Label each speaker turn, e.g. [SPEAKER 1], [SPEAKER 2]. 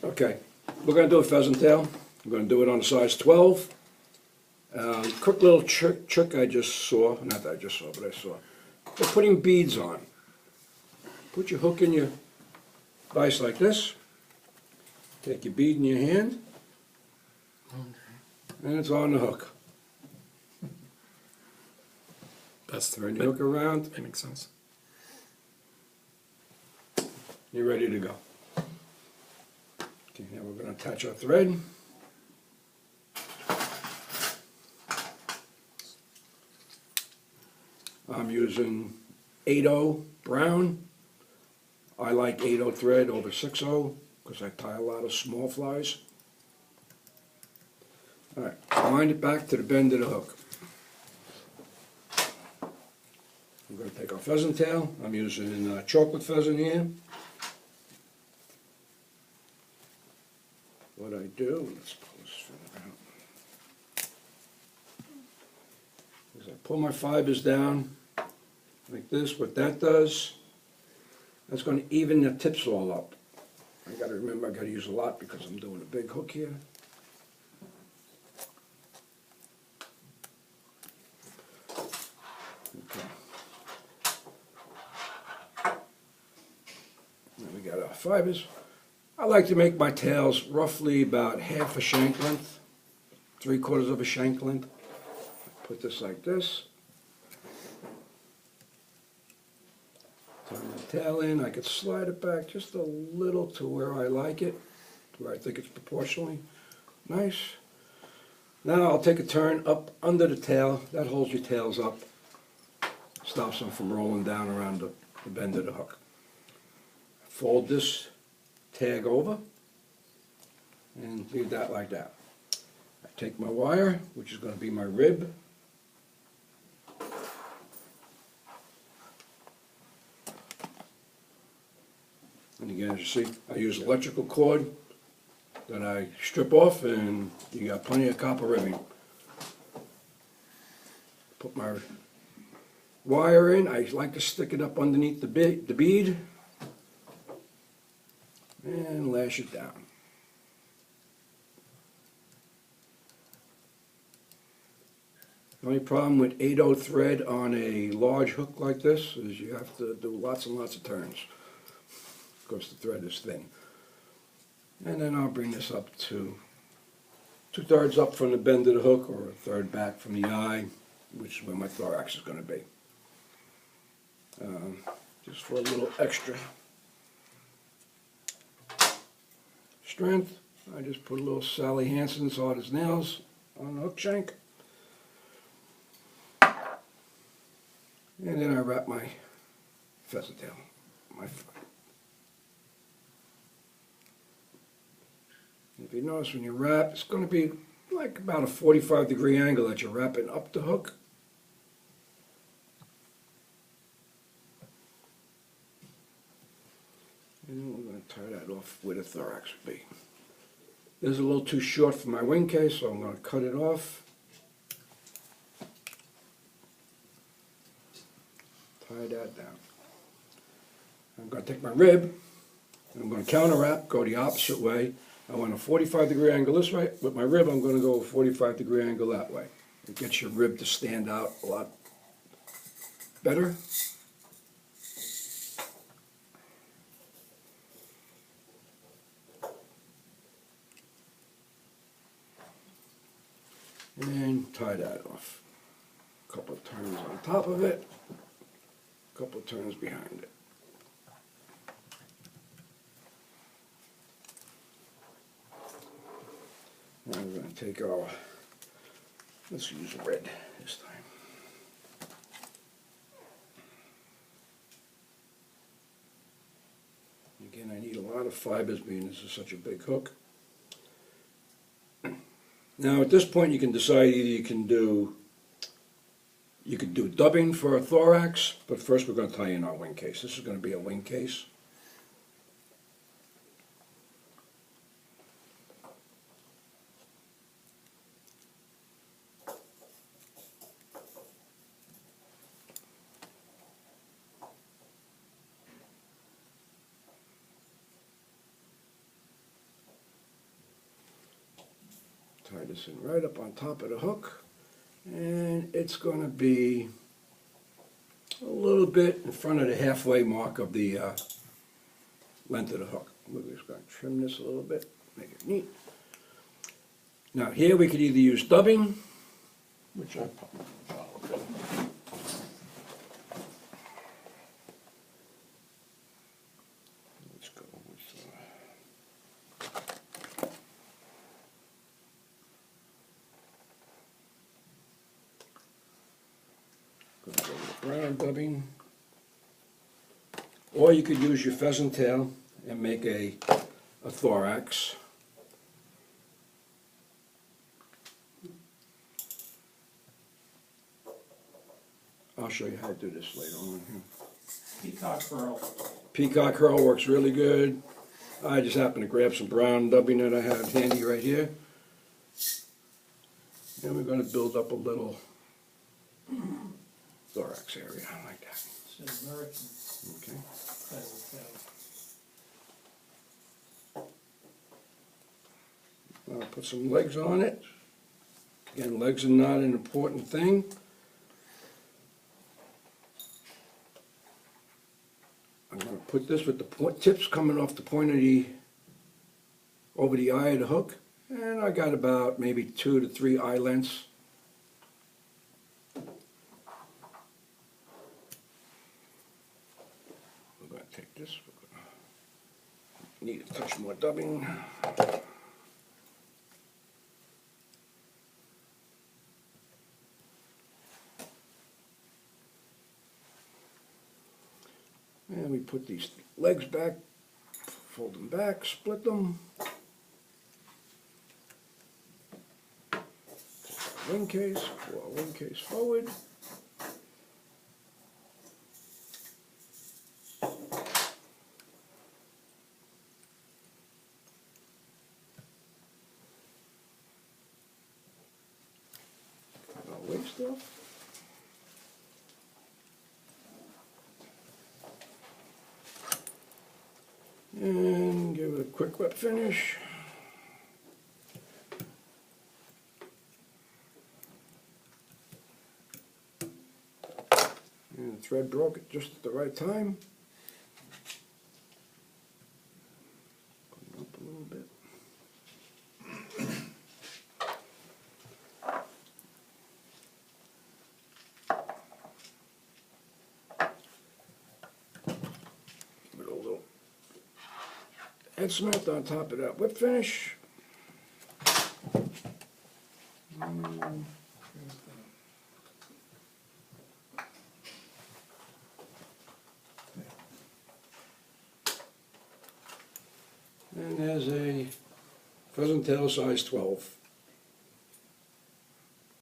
[SPEAKER 1] Okay, we're going to do a pheasant tail. I'm going to do it on a size 12. Quick little trick I just saw, not that I just saw, but I saw. We're putting beads on. Put your hook in your vise like this. Take your bead in your hand, and it's on the hook. Turn your hook around.
[SPEAKER 2] That makes sense.
[SPEAKER 1] You're ready to go. Okay, now we're going to attach our thread. I'm using 8/0 brown. I like 8/0 thread over 6/0 because I tie a lot of small flies. All right, wind it back to the bend of the hook. I'm going to take our pheasant tail. I'm using chocolate pheasant here. What I do, let's pull this feather out, is I pull my fibers down like this. What that does, that's going to even the tips all up. I got to remember I got to use a lot because I'm doing a big hook here. Okay. Now we got our fibers. I like to make my tails roughly about half a shank length, 3/4 of a shank length. Put this like this. Turn the tail in. I could slide it back just a little to where I like it, to where I think it's proportionally nice. Now I'll take a turn up under the tail. That holds your tails up, stops them from rolling down around the bend of the hook. Fold this tag over and leave that like that. I take my wire, which is going to be my rib, and again, as you see, I use electrical cord that I strip off, and you got plenty of copper ribbing. Put my wire in. I like to stick it up underneath the bead and lash it down. The only problem with 8/0 thread on a large hook like this is you have to do lots and lots of turns because the thread is thin. And then I'll bring this up to 2/3 up from the bend of the hook, or 1/3 back from the eye, which is where my thorax is going to be. Just for a little extra strength, I just put a little Sally Hansen's hard as nails on the hook shank. And then I wrap my pheasant tail. If you notice when you wrap, it's going to be like about a 45-degree angle that you're wrapping up the hook. And then we're going to tie that off where the thorax would be. This is a little too short for my wing case, so I'm going to cut it off. Tie that down. I'm going to take my rib, and I'm going to counter wrap, go the opposite way. I want a 45-degree angle this way. With my rib, I'm going to go a 45-degree angle that way. It gets your rib to stand out a lot better. And tie that off. A couple of turns on top of it, a couple of turns behind it. Now we're going to take our, let's use red this time. Again, I need a lot of fibers being this is such a big hook. Now at this point you can decide either you could do dubbing for a thorax, but first we're going to tie in our wing case. This is going to be a wing case. Tie this in right up on top of the hook, and it's going to be a little bit in front of the halfway mark of the length of the hook. We're just going to trim this a little bit, make it neat. Now here we could either use dubbing, which I probably let's go with brown dubbing, or you could use your pheasant tail and make a thorax. I'll show you how to do this later on here.
[SPEAKER 2] Peacock curl.
[SPEAKER 1] Peacock curl works really good. I just happened to grab some brown dubbing that I have handy right here. And we're going to build up a little thorax area like that.
[SPEAKER 2] It's an American
[SPEAKER 1] Okay.
[SPEAKER 2] pheasant tail.
[SPEAKER 1] I'll put some legs on it. Again, legs are not an important thing. I'm going to put this with the tips coming off the point of the, over the eye of the hook. And I got about maybe 2 to 3 eye lengths. We're going to take this. Need a touch more dubbing. And we put these legs back, fold them back, split them. Wing case, pull our wing case forward. Cut our waist off. And give it a quick wet finish. And the thread broke it just at the right time. Put it up a little bit. Give it a little head cement on top of that whip finish. And there's a pheasant tail size 12.